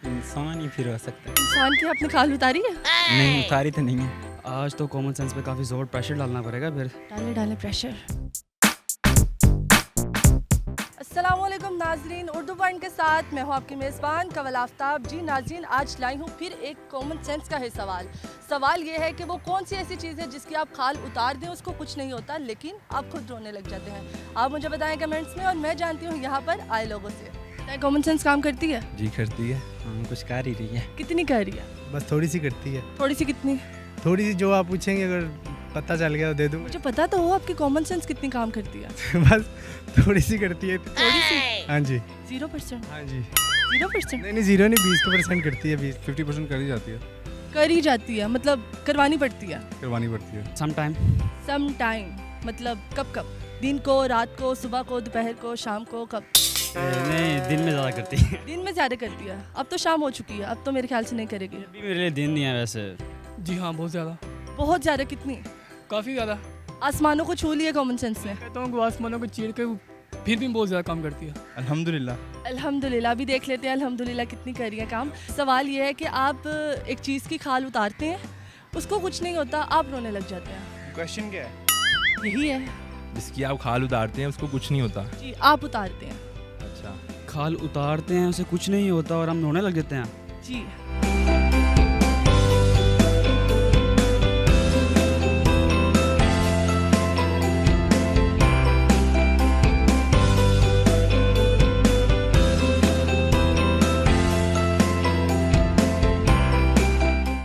इंसान ही फिर हो सकता है। इंसान की आपने खाल उतारी है? नहीं उतारी तो नहीं है। आज तो कॉमन सेंस पे काफ़ी ज़ोर प्रेशर डालना पड़ेगा फिर। डाले डाले प्रेशर। अस्सलामुअलैकुम नाजरीन, उर्दू पॉइंट के साथ मैं हूँ आपकी मेज़बान कवल आफ्ताब। जी नाजरीन, आज लाई हूँ फिर एक कॉमन सेंस का है सवाल ये है कि वो कौन सी ऐसी चीज़ है जिसकी आप खाल उतार दें उसको कुछ नहीं होता, लेकिन आप खुद रोने लग जाते हैं। आप मुझे बताएं कमेंट्स में और मैं जानती हूँ यहाँ पर आए लोगों से। कॉमन सेंस काम करती है? जी करती है। हाँ कुछ कर ही रही है। कितनी कर रही है? बस थोड़ी सी करती है। थोड़ी सी कितनी? थोड़ी सी जो आप पूछेंगे अगर पता चल गया तो दे दूँ। मुझे पता तो हो आपकी कॉमन सेंस कितनी काम करती है। बस थोड़ी सी करती है। थोड़ी सी? हाँ जी 0%? हाँ जी 0%? नहीं 0 नहीं 20% करती है। 50% कर ही जाती है, कर ही जाती है, मतलब करवानी पड़ती है। करवानी पड़ती है। Some time. सम टाइम मतलब कब? दिन को, रात को, सुबह को, दोपहर को, शाम को, कब? नहीं, दिन में ज़्यादा करती है। दिन में ज़्यादा करती है। अब तो शाम हो चुकी है, अब तो मेरे ख्याल से नहीं करेगी। अभी मेरे लिए दिन नहीं है वैसे। जी हाँ, बहुत ज़्यादा, बहुत ज़्यादा? कितनी? काफ़ी ज़्यादा। आसमानों को छू लिया कॉमन सेंस ने। कहता हूँ कि आसमानों को चीर के फिर भी बहुत ज़्यादा काम करती है। अल्हम्दुलिल्लाह। अल्हम्दुलिल्लाह। अभी देख लेते हैं अल्हम्दुलिल्लाह कितनी कर रही है काम। सवाल ये है कि आप एक चीज़ की खाल उतारते हैं, उसको कुछ नहीं होता, आप रोने लग जाते हैं। क्वेश्चन क्या है? यही है जिसकी आप खाल उतारते हैं उसको कुछ नहीं होता। जी, आप उतारते हैं। अच्छा, खाल उतारते हैं उसे कुछ नहीं होता और हम रोने लग जाते हैं। जी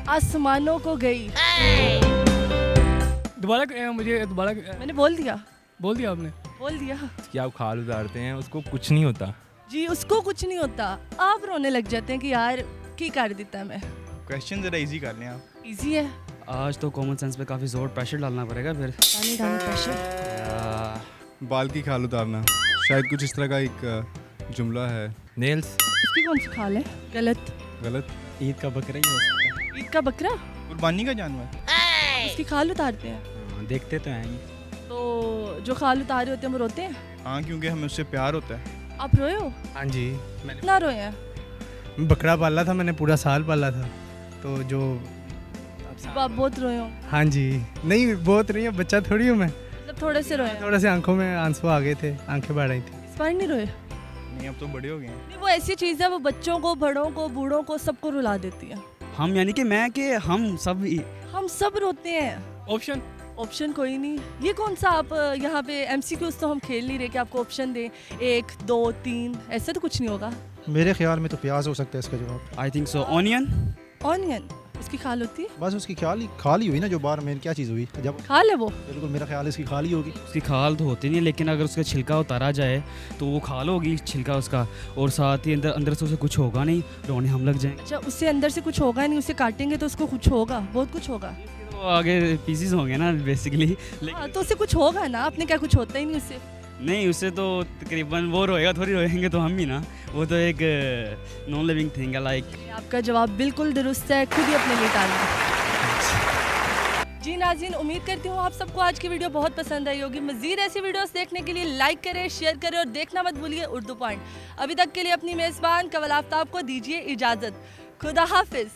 आसमानों को गई। मुझे दोबारा मैंने बोल दिया बोल दिया आपने। बोल दिया जिसकी आप खाल उतारते हैं उसको कुछ नहीं होता। जी, उसको कुछ नहीं होता, आप रोने लग जाते हैं कि यार की कर देता है। मैं क्वेश्चन ज़रा इजी कर लें आप। इजी है। आज तो कॉमन सेंस पे काफ़ी ज़ोर प्रेशर डालना पड़ेगा फिर। डाले डाले प्रेशर। बाल की खाल उतारना, शायद कुछ इस तरह का एक जुमला है। नेल्स। इसकी कौन सी खाल है? गलत। गलत। ईद का बकरा ही हो सकता है। ईद का बकरा? कुर्बानी का जानवर। उसकी खाल उतारते हैं, हाँ, देखते तो हैं। तो जो खाल उतारे होते हैं वो रोते हैं? हाँ, क्योंकि हमें उससे प्यार होता है। आप रोए हो? हाँ जी कितना रोए हैं? बकरा पाला था मैंने, पूरा साल पाला था। तो जो आप बहुत रोए हो? हाँ जी नहीं बहुत नहीं है, बच्चा थोड़ी हूँ मैं। मतलब थोड़े से रोए हैं? थोड़े से आंखों में आंसू आ गए थे, आंखें बढ़ रही थी। इस बार नहीं रोए? नहीं, अब तो बड़े हो गए हैं। नहीं, वो ऐसी चीज़ है, वो बच्चों को, बड़ों को, बूढ़ों को, सबको रुला देती है। हम यानी कि मैं कि हम सब हम सब रोते हैं। ऑप्शन ऑप्शन कोई नहीं। ये कौन सा आप यहाँ पे MCQs तो हम खेल नहीं रहे कि आपको ऑप्शन दें 1 2 3, ऐसा तो कुछ नहीं होगा। मेरे ख्याल में तो प्याज हो सकता है इसका जवाब। I think so onion. Onion उसकी खाल होती है? बस उसकी खाल ही हुई ना, जो बाहर में क्या चीज़ हुई जब। खाल है वो? बिल्कुल मेरा ख्याल है इसकी खाल ही होगी। उसकी खाल तो होती नहीं है, लेकिन अगर उसका छिलका उतारा जाए तो वो खाल होगी, छिलका उसका, और साथ ही अंदर अंदर से उसे कुछ होगा नहीं, रोने हम लग जाएंगे। अच्छा, उससे अंदर से कुछ होगा नहीं, उसे काटेंगे तो उसको कुछ होगा, बहुत कुछ होगा। तो आगे पीसीस होंगे ना बेसिकली। हाँ, तो उसे कुछ होगा ना, अपने क्या कुछ होता ही नहीं उससे। नहीं, उससे तो तकरीबन वो रोएगा, थोड़ी रोएंगे तो हम भी ना, वो तो एक नॉन लिविंग थिंग है लाइक। आपका जवाब बिल्कुल दुरुस्त है, खुद ही अपने लिए टालें। जी नाज़रीन, उम्मीद करती हूँ आप सबको आज की वीडियो बहुत पसंद आई होगी। मज़ीद ऐसी वीडियोस देखने के लिए लाइक करें, शेयर करें और देखना मत भूलिए उर्दू पॉइंट। अभी तक के लिए अपनी मेज़बान कवल आफ्ताब को दीजिए इजाज़त। खुदा हाफिज़।